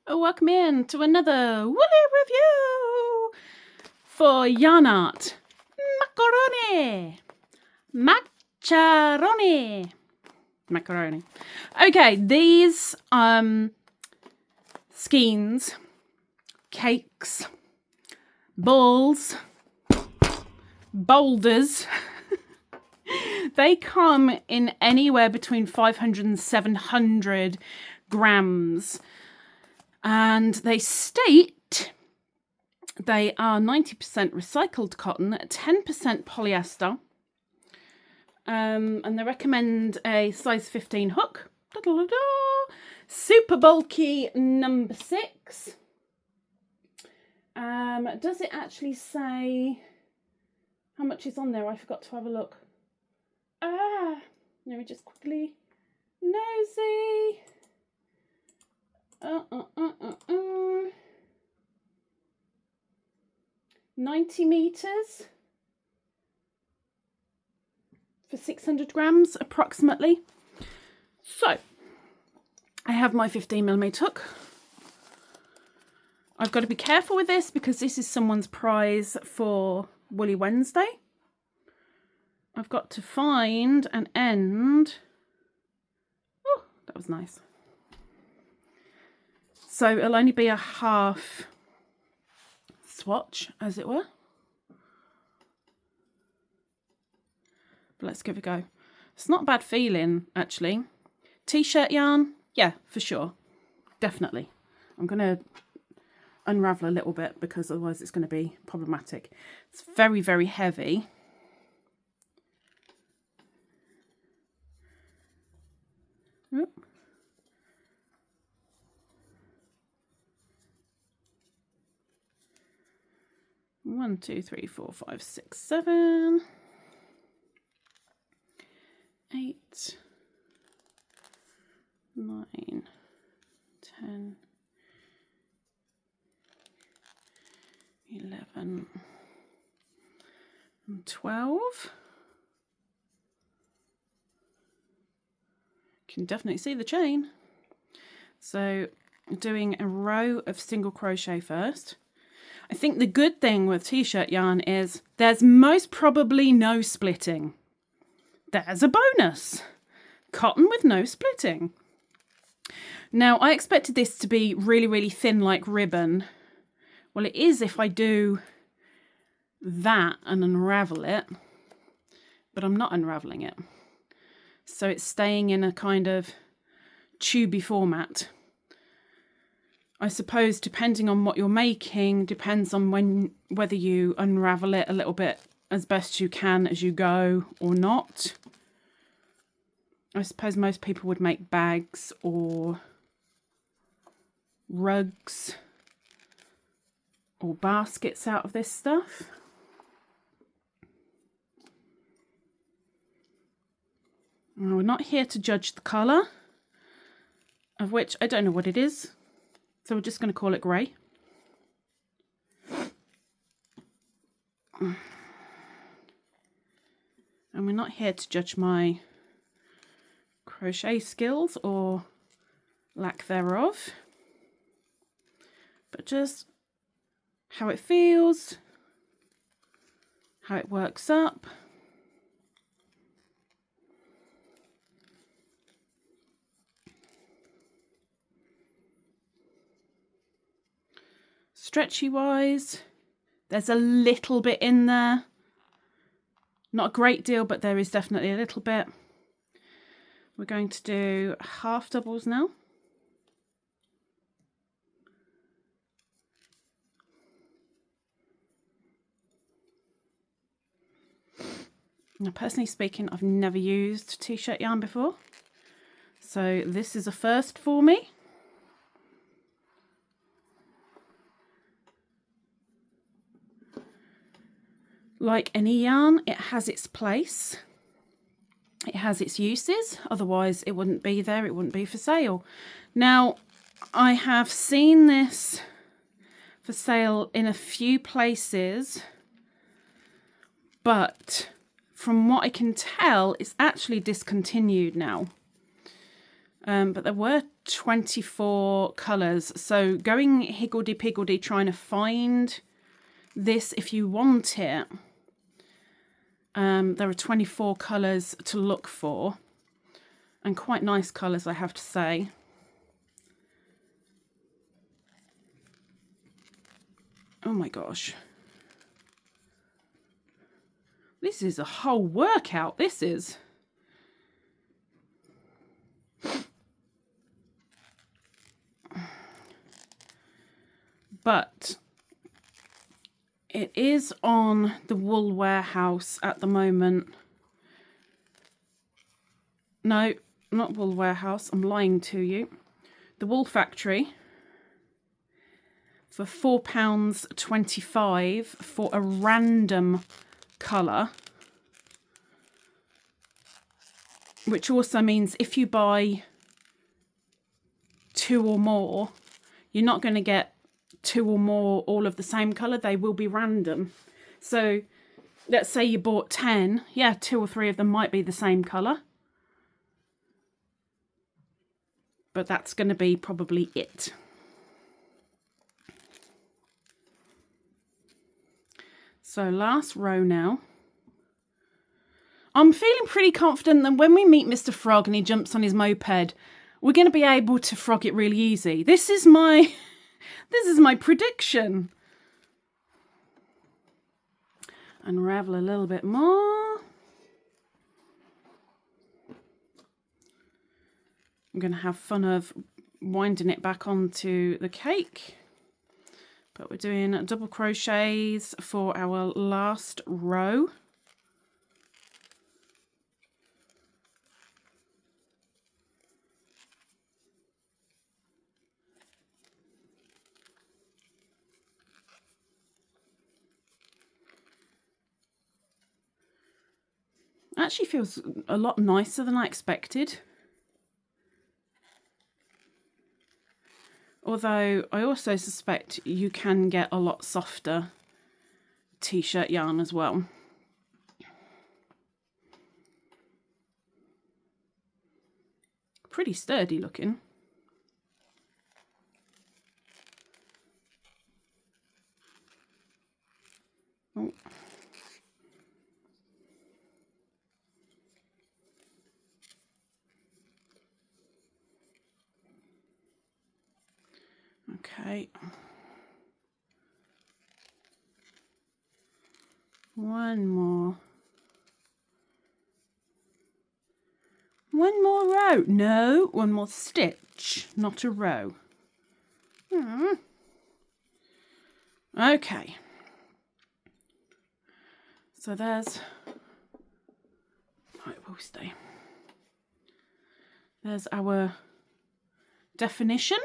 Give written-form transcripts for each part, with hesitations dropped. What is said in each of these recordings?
Welcome in to another woolly review for YarnArt Maccheroni. Okay, these skeins, cakes, balls, boulders, they come in anywhere between 500 and 700 grams. And they state they are 90% recycled cotton, 10% polyester. And they recommend a size 15 hook. Super bulky number 6. Does it actually say how much is on there? I forgot to have a look. Let me just quickly nosy. 90 meters for 600 grams approximately. So I have my 15mm hook. I've got to be careful with this because this is someone's prize for Woolly Wednesday. I've got to find an end. Oh, that was nice. So it'll only be a half swatch, as it were. But let's give it a go. It's not a bad feeling, actually. T-shirt yarn, yeah, for sure. Definitely. I'm going to unravel a little bit because otherwise it's going to be problematic. It's very, very heavy. Oop. 1, 2, 3, 4, 5, 6, 7, 8, 9, 10, 11, and 12. You can definitely see the chain. So doing a row of single crochet first. I think the good thing with t-shirt yarn is there's most probably no splitting. There's a bonus. Cotton with no splitting. Now, I expected this to be really, really thin like ribbon. Well, it is if I do that and unravel it, but I'm not unraveling it. So it's staying in a kind of tubey format. I suppose depending on what you're making, depends on whether you unravel it a little bit as best you can as you go or not. I suppose most people would make bags or rugs or baskets out of this stuff. Now, we're not here to judge the colour, of which I don't know what it is. So we're just going to call it grey. And we're not here to judge my crochet skills or lack thereof, but just how it feels, how it works up. Stretchy wise, there's a little bit in there. Not a great deal, but there is definitely a little bit. We're going to do half doubles now. Now, personally speaking, I've never used t-shirt yarn before, so this is a first for me. Like any yarn, it has its place. It has its uses, otherwise it wouldn't be there, it wouldn't be for sale. Now, I have seen this for sale in a few places, but from what I can tell, it's actually discontinued now. But there were 24 colours. So going higgledy-piggledy trying to find this if you want it. There are 24 colours to look for, and quite nice colours, I have to say. Oh my gosh. This is a whole workout, this is. But it is on the Wool Warehouse at the moment. No, not Wool Warehouse, I'm lying to you. The Wool Factory for £4.25 for a random colour. Which also means if you buy 2 or more, you're not going to get 2 or more all of the same colour. They will be random. So let's say you bought 10. Yeah, 2 or 3 of them might be the same colour. But that's going to be probably it. So last row now. I'm feeling pretty confident that when we meet Mr. Frog and he jumps on his moped, we're going to be able to frog it really easy. This is my prediction. Unravel a little bit more. I'm going to have fun of winding it back onto the cake. But we're doing double crochets for our last row. Actually feels a lot nicer than I expected. Although I also suspect you can get a lot softer t-shirt yarn as well. Pretty sturdy looking. Oh. Okay. One more. One more row. No, one more stitch, not a row. Okay. So there's... Oh, it will stay. There's our definition.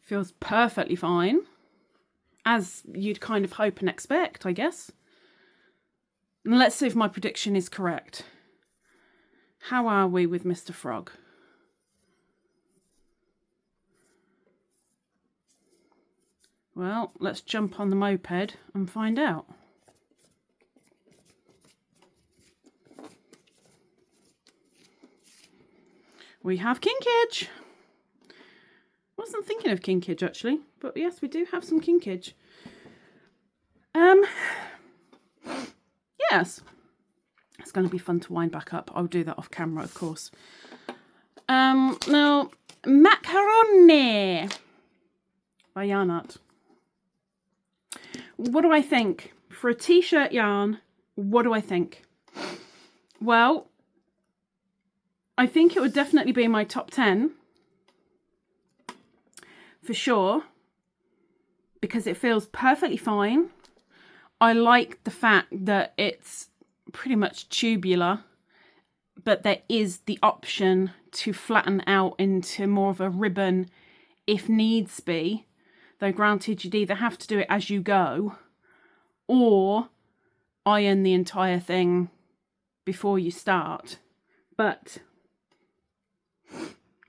Feels perfectly fine, as you'd kind of hope and expect, I guess. And let's see if my prediction is correct. How are we with Mr. Frog? Well, let's jump on the moped and find out. We have kinkage. Wasn't thinking of kinkage actually, but yes, we do have some kinkage. Yes, it's going to be fun to wind back up. I'll do that off camera, of course. Now, Maccheroni by YarnArt. What do I think? For a t-shirt yarn, what do I think? Well, I think it would definitely be my top 10. For sure. Because it feels perfectly fine. I like the fact that it's pretty much tubular. But there is the option to flatten out into more of a ribbon if needs be. Though granted, you'd either have to do it as you go or iron the entire thing before you start. But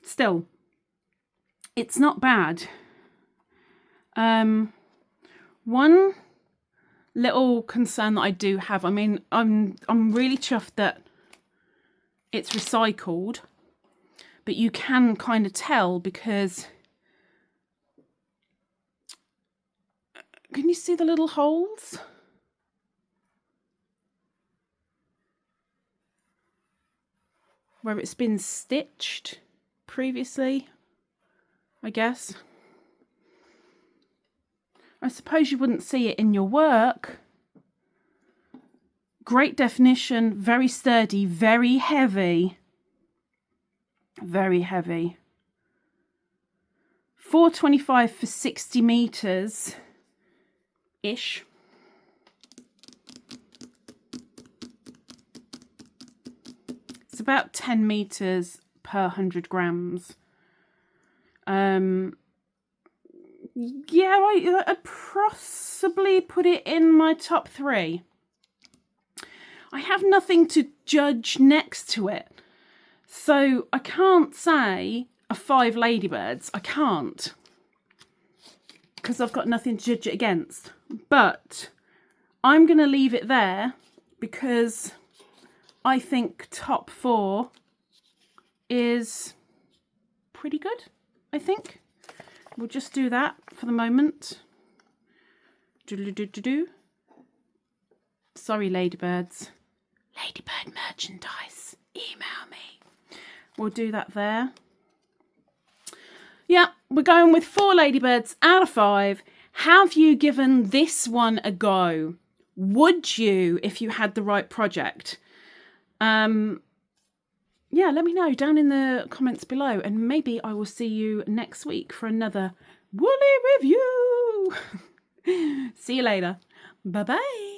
still, it's not bad. One little concern that I do have. I mean, I'm really chuffed that it's recycled, but you can kind of tell because can you see the little holes? Where it's been stitched previously, I guess. I suppose you wouldn't see it in your work. Great definition, very sturdy, very heavy. Very heavy. $4.25 for 60 meters ish. It's about 10 meters per 100 grams. Yeah, I'd possibly put it in my top 3. I have nothing to judge next to it. So I can't say a 5 ladybirds. I can't. Because I've got nothing to judge it against. But I'm going to leave it there because I think top 4 is pretty good, I think. We'll just do that for the moment. Do-do-do-do-do. Sorry, ladybirds. LadybirD merchandise. Email me. We'll do that there. Yeah, we're going with 4 ladybirds out of 5. Have you given this one a go? Would you if you had the right project? Yeah, let me know down in the comments below, and maybe I will see you next week for another woolly review. See you later. Bye-bye.